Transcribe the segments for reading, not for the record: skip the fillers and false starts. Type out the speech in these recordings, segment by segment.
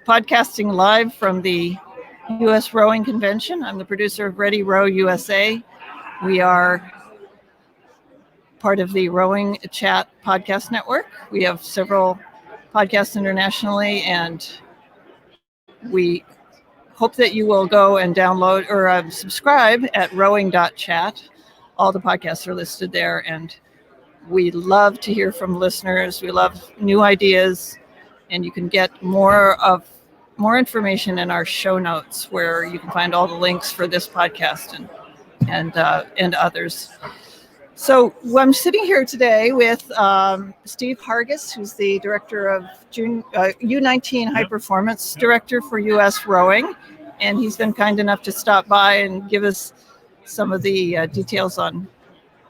podcasting live from the USRowing Convention. I'm the producer of Ready Row USA. We are part of the Rowing Chat podcast network. We have several podcasts internationally, and we hope that you will go and download or subscribe at rowing.chat. All the podcasts are listed there, and we love to hear from listeners. We love new ideas, and you can get more information in our show notes, where you can find all the links for this podcast and others. So I'm sitting here today with Steve Hargis, who's the director of U19 High Performance Director for US Rowing, and he's been kind enough to stop by and give us some of the details on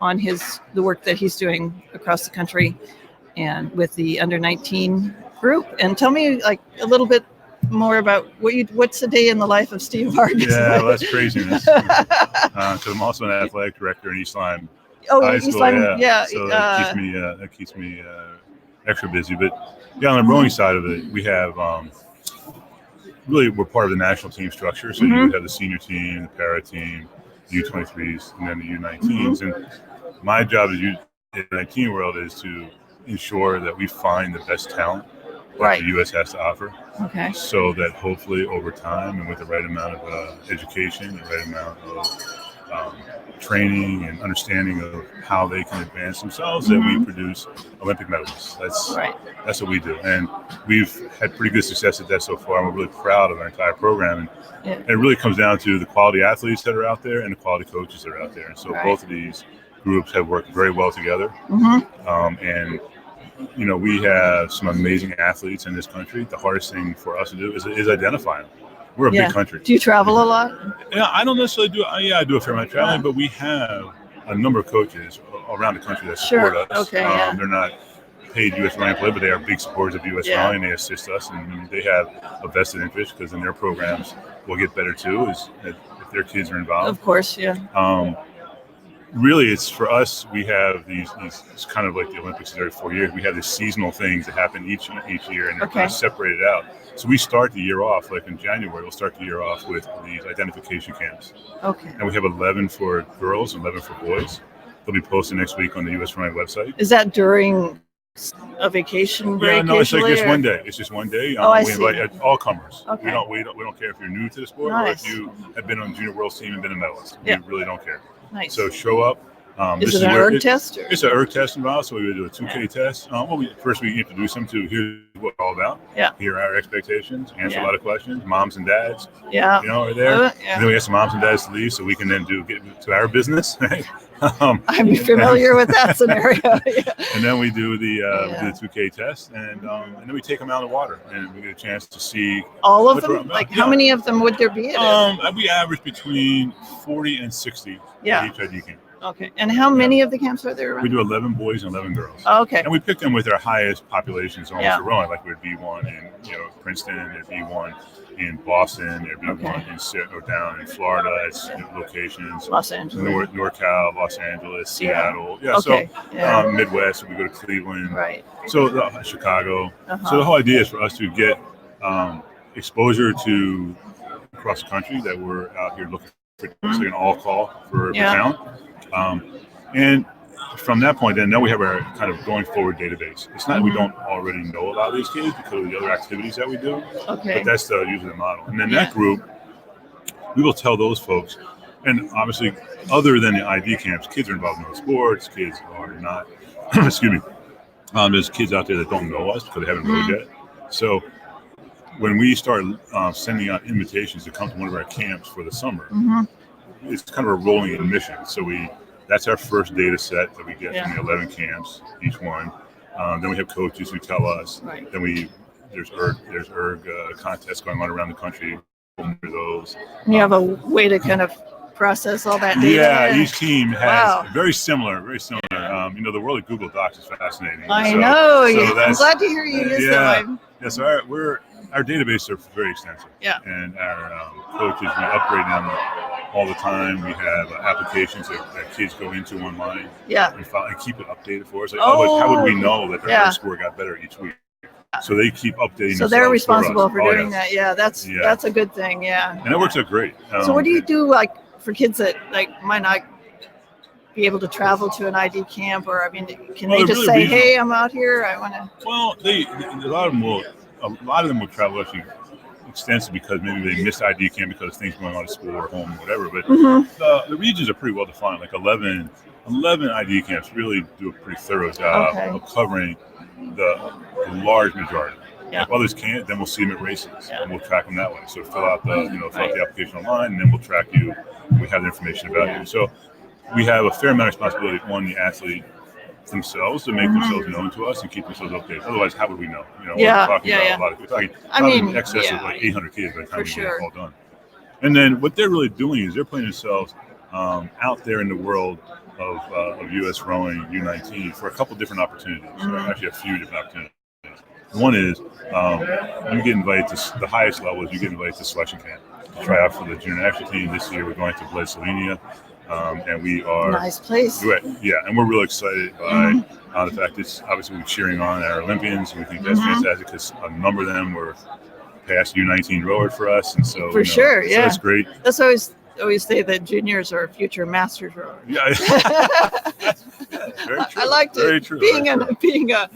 the work that he's doing across the country and with the under 19 group. And tell me a little bit more about what's a day in the life of Steve Hargis. Yeah, well, that's craziness. Because I'm also an athletic director in East Lyme. Oh, East Lyme, yeah. So that keeps me extra busy. But on the rowing side of it, we have really we're part of the national team structure. So you have the senior team, the para team, U23s, and then the U19s. And my job in the U19 world is to ensure that we find the best talent that the U.S. has to offer. Okay. So that hopefully over time and with the right amount of education, the right amount of training and understanding of how they can advance themselves, that we produce Olympic medalists. That's what we do. And we've had pretty good success at that so far. We're really proud of our entire program. And it really comes down to the quality athletes that are out there and the quality coaches that are out there. And so both of these groups have worked very well together. And we have some amazing athletes in this country. The hardest thing for us to do is identify them. We're a big country. Do you travel a lot? Yeah, I don't necessarily do. I do a fair amount of traveling, but we have a number of coaches around the country that support us. Okay, They're not paid U.S. Rowing employees, but they are big supporters of U.S. Rowing. They assist us, and they have a vested interest because then their programs will get better too, if their kids are involved. Of course, Really, it's for us. We have these. It's kind of like the Olympics every 4 years. We have these seasonal things that happen each year, and they're kind of separated out. So we start the year off, like in January, we'll start the year off with these identification camps. Okay. And we have 11 for girls and 11 for boys. They'll be posted next week on the US Rowing website. Is that during a vacation break? Yeah, no, it's like just one day. It's just one day. We invite all comers. Okay. We don't care if you're new to the sport or if you have been on the junior world team and been a medalist. We really don't care. Nice. So show up. Is it an erg test? It's an erg test involved, so we would do a 2K test. First we introduce them to here's what we're all about. Here are our expectations. Answer a lot of questions. Moms and dads, are there. And then we ask the moms and dads to leave so we can then get to our business. Right? I'm familiar with that scenario. And then we do the 2K test, and then we take them out of the water, and we get a chance to see all of them. How many of them would there be? We average between 40 and 60 at each ID camp. Okay. And how many of the camps are there around? We do 11 boys and 11 girls. Oh, okay. And we pick them with our highest populations almost for rowing. Like we'd be one in Princeton, there'd be one in Boston, there'd be one down in Florida. It's locations. Los Angeles. NorCal, Los Angeles, Seattle. Midwest, we go to Cleveland. Right. So Chicago. So the whole idea is for us to get exposure to across the country, that we're out here looking for an all call for talent. And from that point, then we have our kind of going forward database. It's not we don't already know about these kids because of the other activities that we do, but that's usually the model. And then that group, we will tell those folks, and obviously other than the ID camps, kids are involved in other sports, kids are not, excuse me, there's kids out there that don't know us because they haven't rowed yet. So when we start sending out invitations to come to one of our camps for the summer, it's kind of a rolling admission. So that's our first data set that we get from the 11 camps, each one. Then we have coaches who tell us. Then there's erg contests going on around the country. Those. And you have a way to kind of process all that data. Yeah, each team has very similar. The world of Google Docs is fascinating. I know. I'm glad to hear you use them. Yeah, so our databases are very extensive. Yeah. And our coaches, we upgrade them all the time. We have applications that kids go into online. Yeah. And keep it updated for us. How would we know that their score got better each week? So they keep updating. So they're responsible for doing that. Yeah, that's a good thing. Yeah. And it works out great. So what do you do like for kids that like might not be able to travel to an ID camp, or I mean, can they just really say, regional. "Hey, I'm out here. I want to." Well, a lot of them will travel actually extensively because maybe they missed ID camp because of things going on at school or home or whatever. But the regions are pretty well defined. Like 11 ID camps really do a pretty thorough job of covering the large majority. Yeah. If others can't, then we'll see them at races and we'll track them that way. So fill out the application online, and then we'll track you. And we have the information about you. So we have a fair amount of responsibility on the athlete themselves to make themselves known to us and keep themselves updated. Otherwise, how would we know? We're talking about a lot of. We're talking in excess of like 800 kids by the time we get it all done. And then what they're really doing is they're putting themselves out there in the world of U.S. rowing U19 for a couple different opportunities. Actually, a few different opportunities. One is you get invited to the highest level is you get invited to selection camp to try out for the junior national team. This year we're going to Slovenia. And we are nice place. Yeah, and we're really excited by the fact that obviously we're cheering on our Olympians. We think that's fantastic because a number of them were past U19 rowers for us, and so for sure, so that's great. That's always say that juniors are future masters rowers. Yeah, very true. I liked it. Very true. Being a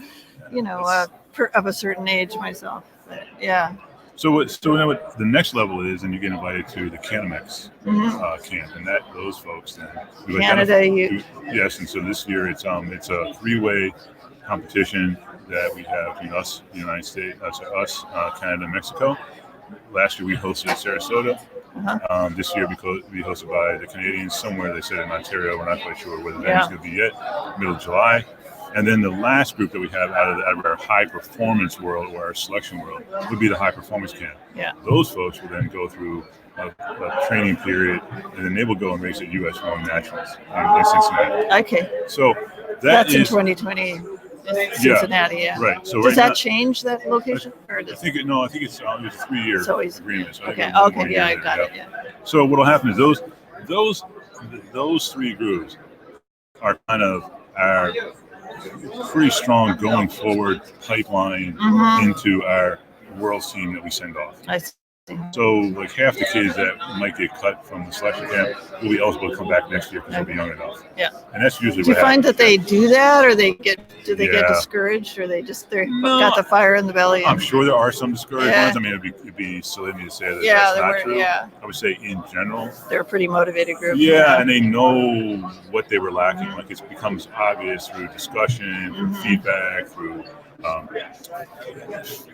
of a certain age myself. But, yeah. So what the next level is, and you get invited to the Canamex camp, and those folks then Canada. Yes, and so this year it's a 3-way competition that we have between us, the United States, Canada, Mexico. Last year we hosted Sarasota. This year because we hosted by the Canadians somewhere. They said in Ontario. We're not quite sure where the venue's going to be yet. Middle of July. And then the last group that we have out of our high performance world or our selection world would be the high performance camp. Yeah. Those folks will then go through a training period, and then they will go and race at U.S. Rowing Nationals in Cincinnati. Okay. So that's in 2020 in Cincinnati. Yeah. Right. So does that change that location? I think it's a 3-year agreement. So okay. Okay. Yeah, I got it. Yeah. So what will happen is those three groups are kind of our pretty strong going forward pipeline into our world team that we send off. I see. So like half the kids that might get cut from the selection camp will be eligible to come back next year because they'll be young enough. Yeah. And that's usually what happens. Do you find that they do that, or they get discouraged, or they just got the fire in the belly? I'm sure there are some discouraged ones. I mean, it'd be silly of me to say that that's not true. Yeah. I would say in general they're a pretty motivated group. Yeah, and they know what they were lacking. Like it becomes obvious through discussion, through feedback, through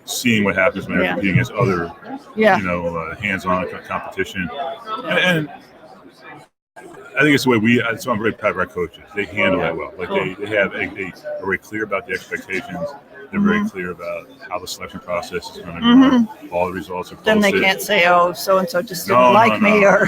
seeing what happens when you're competing against other, hands-on competition, and I think it's the way so I'm very proud of our coaches. They handle it well. Like they have are very clear about the expectations. They're very clear about how the selection process is going to go. All the results are posted. Then they can't say, "Oh, so and so just didn't like me," or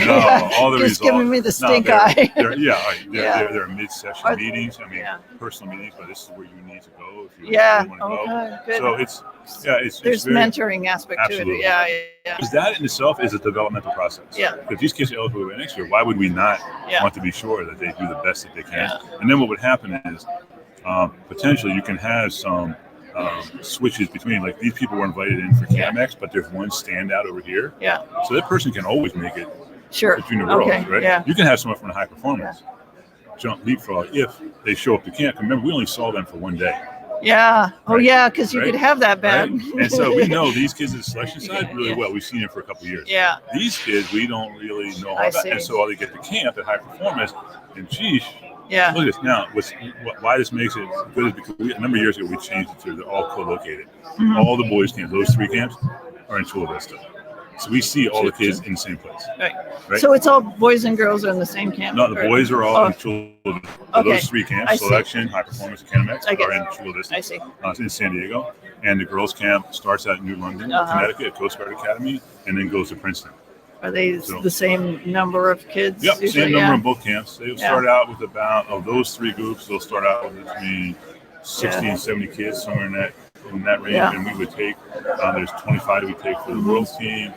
all the just giving me the stink eye. There are mid-session meetings. I mean, personal meetings, but this is where you need to go if you really want to go. Good. So there's mentoring aspect to it. Yeah. Because that in itself is a developmental process. Yeah. If these kids are eligible to next year, why would we not want to be sure that they do the best that they can? Yeah. And then what would happen is potentially you can have some switches between, like, these people were invited in for Canamex, but there's one standout over here. Yeah. So that person can always make it. Sure. Junior world, right? Yeah. You can have someone from the high performance jump leapfrog if they show up to camp. Remember, we only saw them for one day. Yeah. Oh, yeah, because you could have that bad. Right? And so we know these kids at the selection side really well. We've seen them for a couple of years. Yeah. These kids, we don't really know all about. And so all they get to camp at high performance, and geez. Yeah. Look at this. Now, why this makes it good is because a number of years ago we changed it to they're all co-located. All the boys' camps, those 3 camps, are in Chula Vista. So we see all the kids in the same place. Right. So it's all boys and girls are in the same camp? No, the boys are all in Chula Vista. Those 3 camps, selection, high performance, and Canamex, are in Chula Vista. I see. It's in San Diego. And the girls' camp starts at New London, Connecticut, at Coast Guard Academy, and then goes to Princeton. Are they the same number of kids? Yep, same number in both camps. They'll start out with of those 3 groups, they'll start out with between 60 and 70 kids, somewhere in that range. Yeah. And we would take, there's 25 that we take for the world team.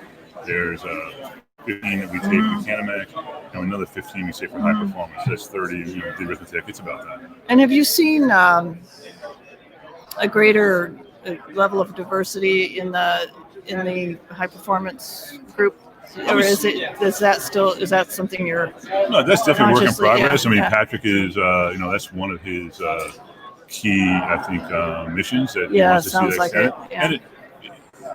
There's 15 that we take for Canamex, and another 15 we take for high performance. That's 30, the arithmetic. It's about that. And have you seen a greater level of diversity in the high performance group? Or is that something you're? No, that's definitely work in progress. Yeah, I mean, Patrick is, that's one of his key, I think, missions that he wants to see that extended. And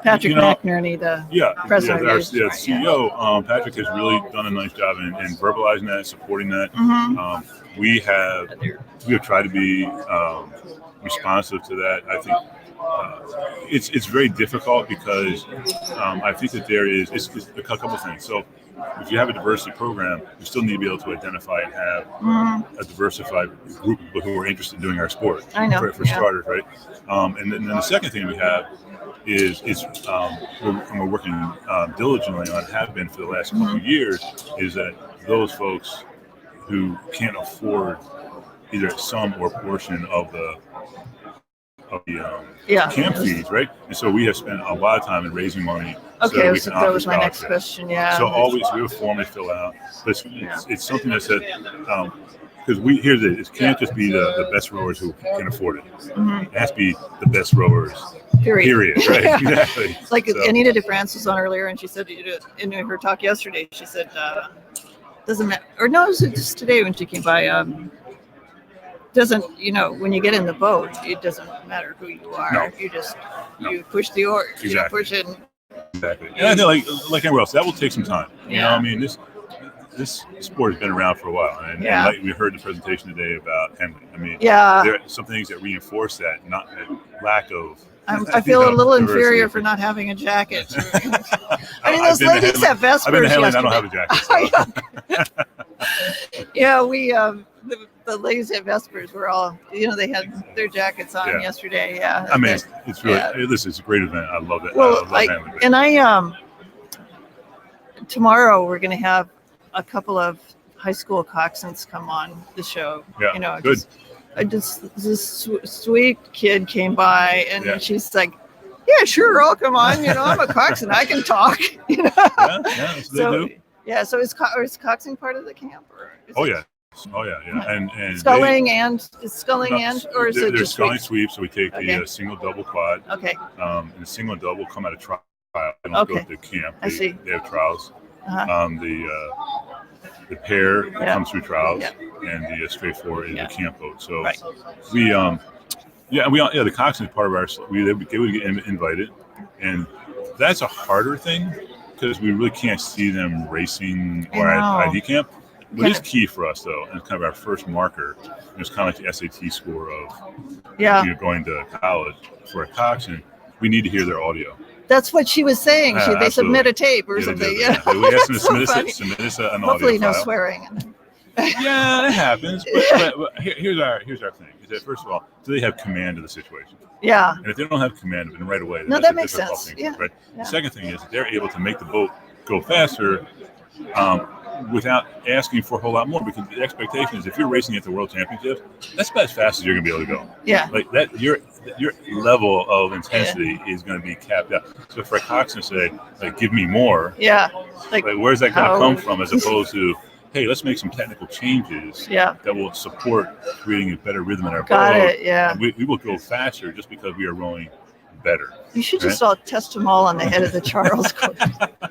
Patrick McNerney, the president, our CEO, Patrick has really done a nice job in verbalizing that, supporting that. Mm-hmm. We have tried to be responsive to that. I think it's very difficult because I think that it's a couple of things. So if you have a diversity program, you still need to be able to identify and have a diversified group of people who are interested in doing our sport. I know. For starters, right? And then the second thing we have is we're working diligently on, have been for the last couple of years, is that those folks who can't afford either some or portion of the camp fees, right? And so we have spent a lot of time in raising money. Okay, so that was my next question. Yeah. So always we have a form to fill out, but it's something that said, because it can't just be the best rowers who can afford it. It has to be the best rowers. Period. Right. Yeah. Exactly. Like Anita DeFrance was on earlier, and she said in her talk yesterday, she said doesn't matter, or no, it was just today when she came by. Doesn't, when you get in the boat, it doesn't matter who you are. No. You push the oar. Exactly. You push it. Exactly. And I think like everywhere else, that will take some time. I mean, this sport has been around for a while, and like we heard the presentation today about Henley. I mean, there are some things that reinforce that, not a lack of. I feel a little inferior for not having a jacket. I mean, those ladies at Vespers. I've been to Henley and I don't have a jacket. So. Yeah, we the ladies at Vespers were all, they had their jackets on yesterday. Yeah. I mean, it's really, listen, it's a great event. I love it. Well, I love Henley. Tomorrow we're going to have a couple of high school coxswains come on the show. Yeah, good. This sweet kid came by and she's like, "Yeah, sure, I'll come on. I'm a coxswain. I can talk." So is coxing part of the camp? Or yeah. And sculling or is it there's just sculling sweeps? So we take the single double quad. Okay. And the single and double come out of trial. They don't go to camp. I see. They have trials. The pair comes through trials, and the straight four is a camp boat. So the coxswain is part of our. They would get invited, and that's a harder thing because we really can't see them racing or at ID camp. What is key for us, though, and kind of our first marker, it's kind of like the SAT score of you're going to college. For a coxswain, we need to hear their audio. That's what she was saying. They submit a tape or something. We asked them to submit us an audio Hopefully no file. swearing. Yeah, it happens. But here's our thing. Is that, first of all, do they have command of the situation? Yeah. And if they don't have command of it right away, no, that makes sense. Thing, right? The second thing is they're able to make the boat go faster without asking for a whole lot more, because the expectation is if you're racing at the World Championships, that's about as fast as you're going to be able to go. Yeah. Like that, your level of intensity is going to be capped out. So for a coxswain to say, like, give me more. Yeah. Like where's that going to come from, as opposed to, hey, let's make some technical changes that will support creating a better rhythm in our boat. Got it, yeah. And we will go faster just because we are rowing better. You should just all test them all on the head of the Charles course.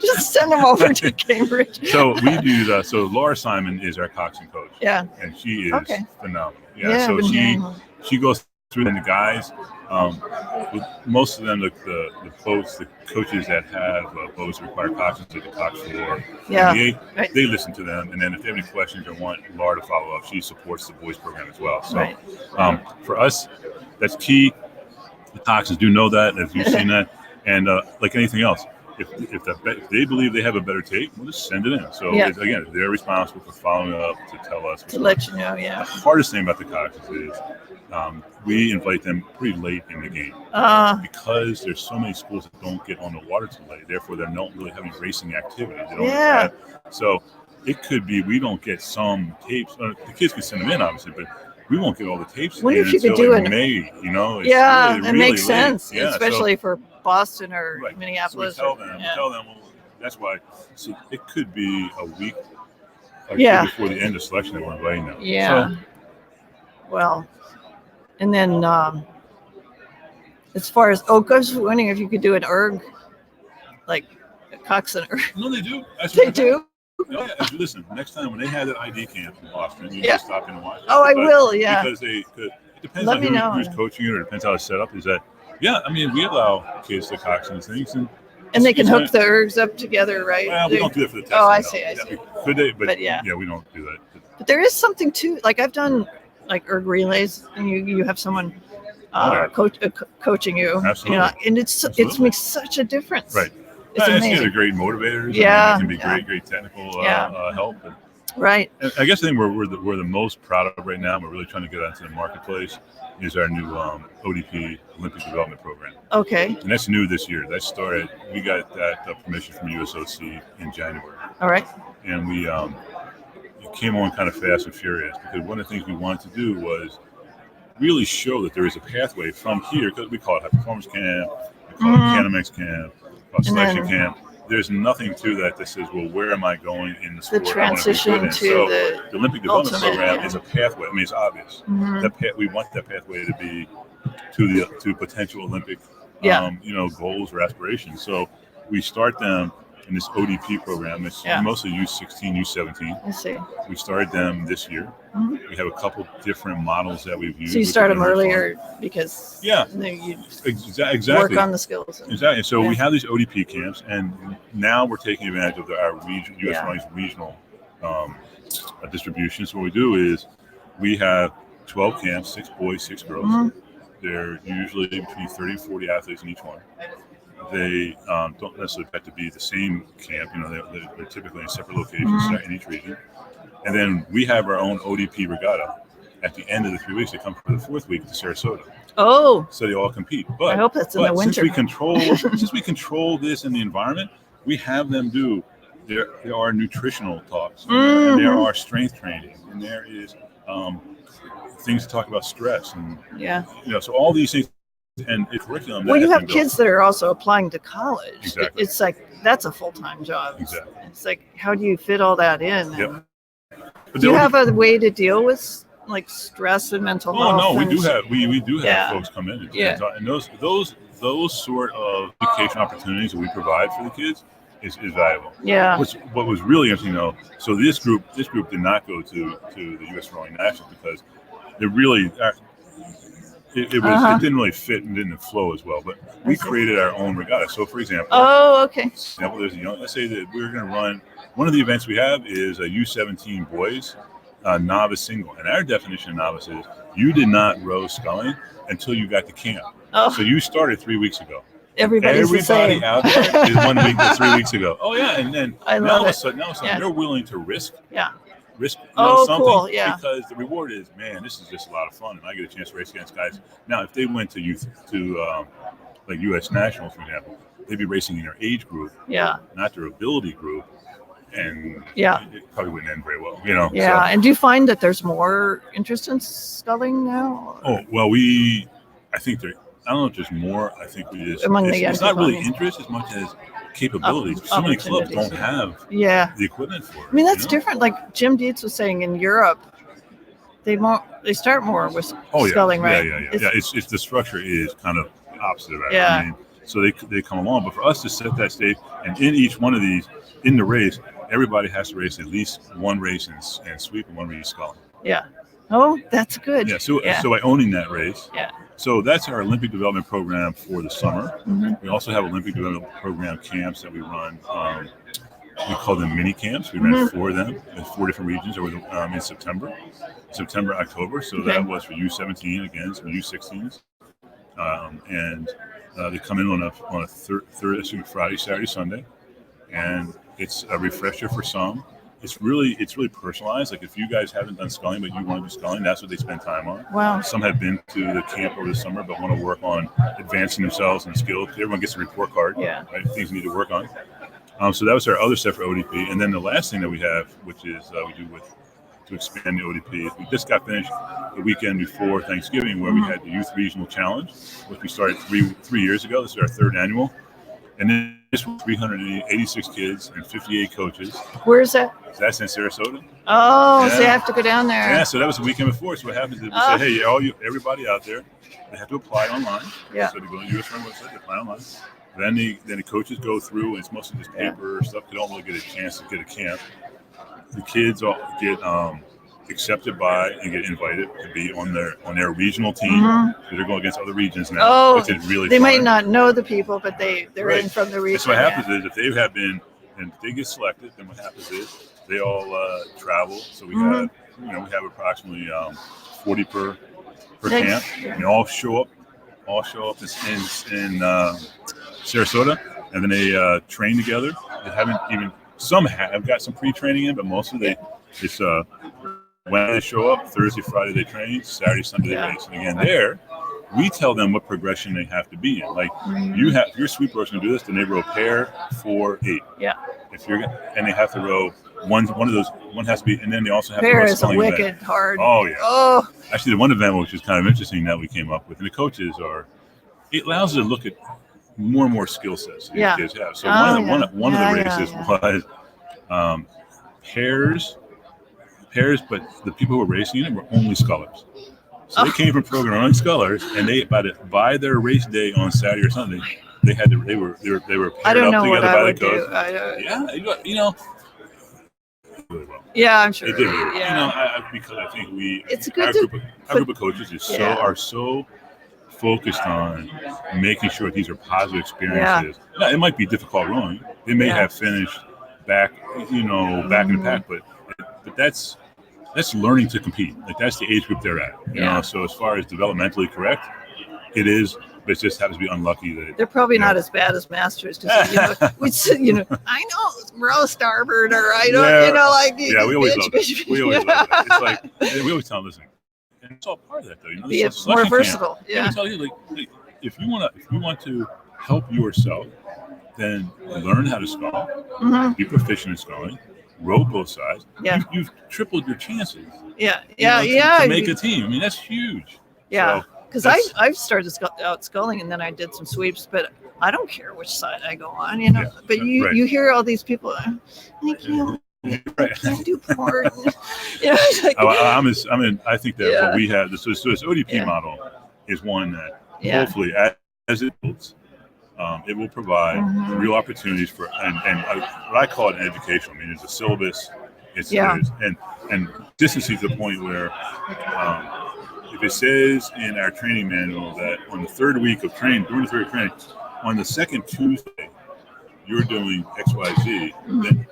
Just send them over to Cambridge. So we do that. So Laura Simon is our coxswain coach. Yeah. And she is phenomenal. Yeah, so she goes through the guys. With most of them, the coaches that have boats that require coxswains, like the Cox 4, they listen to them. And then if they have any questions or want Laura to follow up, she supports the boys program as well. So for us, that's key. The coxswains do know that, as you've seen that. And like anything else, if they believe they have a better tape, we'll just send it in. So again, they're responsible for following up to tell us. To let you know, The hardest thing about the coxswains is we invite them pretty late in the game because there's so many schools that don't get on the water too late. Therefore, they're not really having racing activity. They don't so it could be we don't get some tapes. The kids can send them in, obviously, but we won't get all the tapes what in if you until could do May. It's it really makes sense, late. especially for Boston or Minneapolis. So we tell them, well, that's why. So it could be a week or two before the end of selection that we're inviting them. Yeah. So, well, and then As far as I was wondering if you could do an erg, like a cox and erg. No, they do. They do. No, yeah. Listen, next time when they had that ID camp in Boston, you just stop in and watch. Oh, I will. Yeah. Because it depends on who's coaching it, or it depends how it's set up. Is that we allow kids to cox and things, and they can hook the ergs up together, right? Well, we don't do that for the testing. Oh, I see. Could they? But we don't do that. But there is something too. Like I've done like erg relays, and you have someone coaching you. Absolutely. And it makes such a difference. Right. It's amazing. They're great motivators. Yeah. It can be great technical help. Right. And I guess the thing we're the most proud of right now, and we're really trying to get onto the marketplace, is our new ODP Olympic Development Program. Okay. And that's new this year. That started. We got that permission from USOC in January. All right. And we it came on kind of fast and furious, because one of the things we wanted to do was really show that there is a pathway from here, because we call it high performance camp, we call it Canamex camp, selection camp. There's nothing to that says, well, where am I going in the sport? The transition to the Olympic Development Program is a pathway. I mean, it's obvious. We want that pathway to be to potential Olympic, goals or aspirations. So we start them in this ODP program. It's mostly U16, U17. I see. We started them this year. We have a couple different models that we've used. So you start them earlier because you exactly work on the skills. Exactly. So we have these ODP camps, and now we're taking advantage of our USRowing's regional distribution. So what we do is we have 12 camps, 6 boys, 6 girls. They're usually between 30 and 40 athletes in each one. They don't necessarily have to be the same camp. They're typically in separate locations in each region. And then we have our own ODP regatta. At the end of the 3 weeks, they come for the 4th week to Sarasota. Oh. So they all compete. But I hope that's in the winter. Since we control this in the environment, we have them do. There are nutritional talks, and there are strength training, and there is things to talk about stress, and so all these things. And a curriculum. Well, you have kids that are also applying to college. Exactly. It's like that's a full-time job. Exactly. It's like, how do you fit all that in? Yep. Do you have a way to deal with like stress and mental health? Oh no, we do have folks come in and those sort of education opportunities that we provide for the kids is valuable. Yeah. What was really interesting though, so this group did not go to the US Rowing Nationals because they really. It didn't really fit and didn't flow as well, but we created our own regatta. So, for example, there's let's say that we're going to run one of the events we have is a U17 boys novice single, and our definition of novice is you did not row sculling until you got to camp. So you started 3 weeks ago. Everybody out there is 1 week to 3 weeks ago. Oh yeah, and then now all of a sudden they're willing to risk. Something because the reward is, man, this is just a lot of fun, and I get a chance to race against guys. Now, if they went to like U.S. Nationals, for example, they'd be racing in their age group, not their ability group, and it probably wouldn't end very well, Yeah, so. And do you find that there's more interest in sculling now? Oh well, I don't know if there's more. I think we just it's not really interest as much as capabilities. So many clubs don't have the equipment for it. I mean, that's different. Like Jim Dietz was saying, in Europe, they start more with sculling, right? Yeah. It's the structure is kind of opposite of that. I mean, so they come along, but for us to set that stage, and in each one of these, in the race, everybody has to race at least one race and sweep and one race sculling. Yeah. Oh, that's good. Yeah. So by owning that race. Yeah. So that's our Olympic Development Program for the summer. We also have Olympic Development Program camps that we run. We call them mini camps. We ran 4 of them in 4 different regions over in September, October. So that was for U17 again, some U16s, and they come in on a Thursday, Friday, Saturday, Sunday, and it's a refresher for some. It's really personalized. Like if you guys haven't done sculling, but you want to do sculling, that's what they spend time on. Wow. Some have been to the camp over the summer, but want to work on advancing themselves and skills. Everyone gets a report card. Right? Things they need to work on. So that was our other step for ODP. And then the last thing that we have, which is we do to expand the ODP, is we just got finished the weekend before Thanksgiving, where we had the Youth Regional Challenge, which we started three years ago. This is our 3rd annual. And then this was 386 kids and 58 coaches. Where is that? That's in Sarasota. Oh, so you have to go down there. Yeah, so that was the weekend before. So what happens is we say, hey, everybody out there, they have to apply online. Yeah. So they go to the USRowing website, they apply online. Then the coaches go through, and it's mostly just paper stuff. They don't really get a chance to get a camp. The kids all get accepted by and get invited to be on their regional team. So they're going against other regions now. Oh, which is really they fun. might not know the people, but they're in from the region. So what happens is if they have been and they get selected, then what happens is they all travel. So we have we have approximately 40 per camp. And they all show up in Sarasota, and then they train together. They haven't even some have got some pre-training in, but most of it's when they show up, Thursday, Friday they train, Saturday, Sunday they race. And again, there we tell them what progression they have to be in. Like if you're a sweep rower going to do this, then they row pair 4-8. Yeah. And they have to row one has to be, and then they also have pair to row is a wicked event. hard. Oh yeah. Oh. Actually, the one event which is kind of interesting that we came up with, and the coaches it allows us to look at more and more skill sets that these kids have. So one of the races was pairs, but the people who were racing it were only scullers. So they came from program only scullers, and they by their race day on Saturday or Sunday, they were paired up together by the coach. Really well. Yeah, I'm sure. They did really well. Yeah. Because I think it's a good our group of coaches are so focused on making sure these are positive experiences. Now, it might be difficult rowing. They may have finished back in the pack, but that's learning to compete. Like that's the age group they're at. You know, so as far as developmentally correct, it is. But it just happens to be unlucky that they're probably not as bad as masters because I know row starboard or I don't we always love it. We always love it. It's like we always tell them, listen, and it's all part of that though. Be more versatile. Camp. Yeah. I tell you, like if you want to help yourself, then learn how to scull, be proficient in sculling, row both sides. Yeah. You've tripled your chances. To make a team. I mean, that's huge. Yeah. Because I've started out sculling and then I did some sweeps, but I don't care which side I go on, But you hear all these people, I do port. I think that what we have, this ODP model is one that hopefully as it builds, it will provide real opportunities for, and what I call it an educational. I mean, it's a syllabus. And this is to the point where if it says in our training manual that on the third week of training, during the third training, on the second Tuesday, you're doing XYZ, then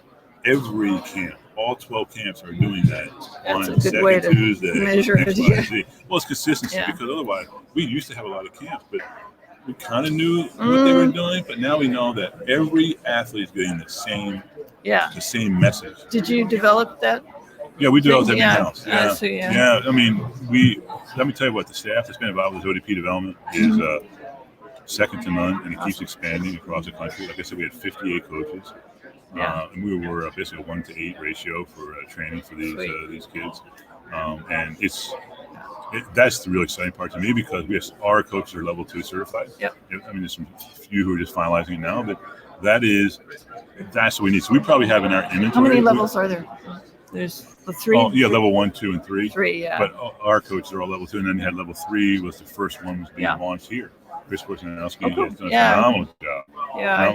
every camp, all 12 camps are doing that on the second Tuesday. Measure XYZ. Well, it's consistency because otherwise, we used to have a lot of camps, but we kind of knew what they were doing, but now we know that every athlete is getting the same message. Did you develop that? Yeah, we developed everything else. Yeah. I mean, let me tell you what, the staff that's been involved with ODP development is second to none, and it keeps expanding across the country. Like I said, we had 58 coaches, and we were basically a 1-to-8 ratio for training for these kids. And that's the really exciting part to me because our coaches are level 2 certified. Yep. I mean, there's some few who are just finalizing it now, but that's what we need. So we probably have in our inventory. How many levels are there? There's the 3. Oh, yeah, level 1, 2, and 3. 3, yeah. But our coaches are all level 2, and then you had level 3 was the first one was being launched here. Chris Portnowski has done a phenomenal job. Yeah,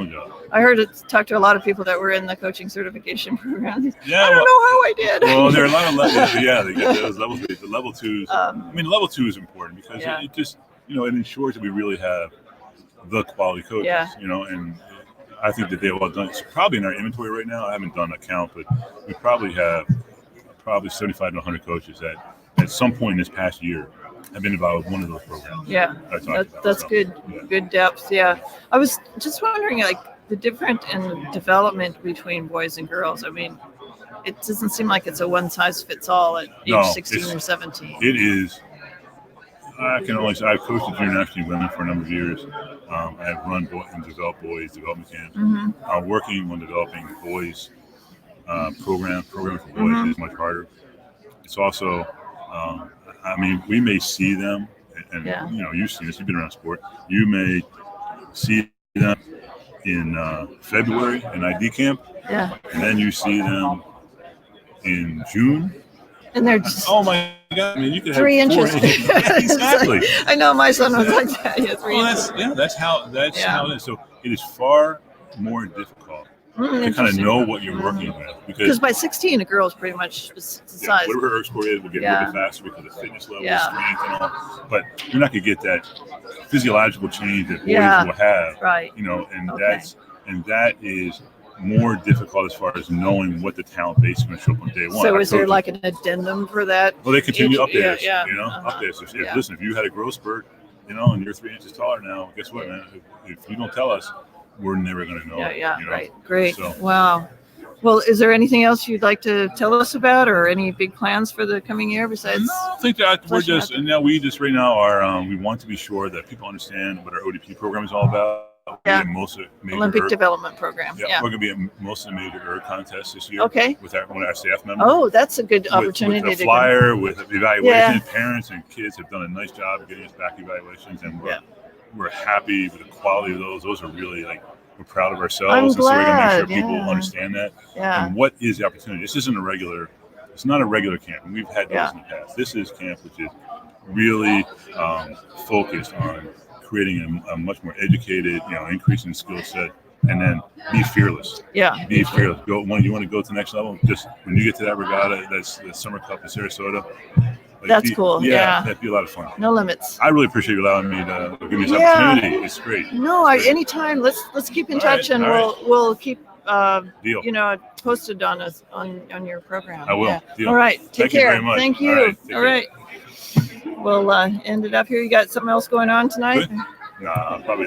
I heard talk to a lot of people that were in the coaching certification program. Yeah, I don't know how I did. Well, there are a lot of levels. Yeah, they get those levels. The level 2s. I mean, level 2 is important because it just it ensures that we really have the quality coaches. Yeah. And I think that they've all done. It's probably in our inventory right now. I haven't done a count, but we probably have 75 to 100 coaches that at some point in this past year have been involved with one of those programs. Yeah, that's good. Yeah. Good depth. Yeah, I was just wondering, like the difference in development between boys and girls. I mean, it doesn't seem like it's a one size fits all at age 16 or 17. It is. I can only say I've coached the junior national women for a number of years. I've run and developed boys development camps. Working on developing boys program for boys is much harder. It's also, I mean, we may see them, and you've seen this. You've been around sport. You may see them in February in ID camp. Yeah. And then you see them in June. And they're just, oh my God! I mean, you could have 3 inches. Exactly. I know my son was like that. Yeah, 3 inches. That's how it is. So it is far more difficult to kind of know what you're working with, because by 16 a girl's pretty much the size. Whatever her erg score is will get a little bit faster because of fitness level, strength, and all. But you're not going to get that physiological change that boys will have, right? And that is more difficult as far as knowing what the talent base is going to show up on day one. So is there like an addendum for that? Well, they continue updates. Updates. So listen, if you had a growth spurt, and you're 3 inches taller now, guess what, man? If you don't tell us, we're never going to know. Right. Great. So. Wow. Well, is there anything else you'd like to tell us about, or any big plans for the coming year besides? No, I think that right now are we want to be sure that people understand what our ODP program is all about. Most of Olympic Development Program. We're going to be at most of the major erg contests this year. Okay. With one of our staff members. Oh, that's a good opportunity. With a flyer, with evaluation, parents and kids have done a nice job of getting us back evaluations, and we're happy with the quality of those. Those are really we're proud of ourselves. I'm glad. So we're going to make sure people understand that. Yeah. And what is the opportunity? This isn't it's not a regular camp. And we've had those in the past. This is camp which is really focused on creating a much more educated, increasing skill set, and then be fearless. Yeah. Be fearless. When you want to go to the next level, just when you get to that regatta, that's the Summer Cup in Sarasota. That's cool. That'd be a lot of fun. No limits. I really appreciate you allowing me to give me this opportunity. It's great. No, anytime. Let's keep in touch, and we'll keep posted on us on your program. I will. Yeah. All right. Take care. You very much. Thank you. All right. We'll end it up here. You got something else going on tonight? Nah, probably.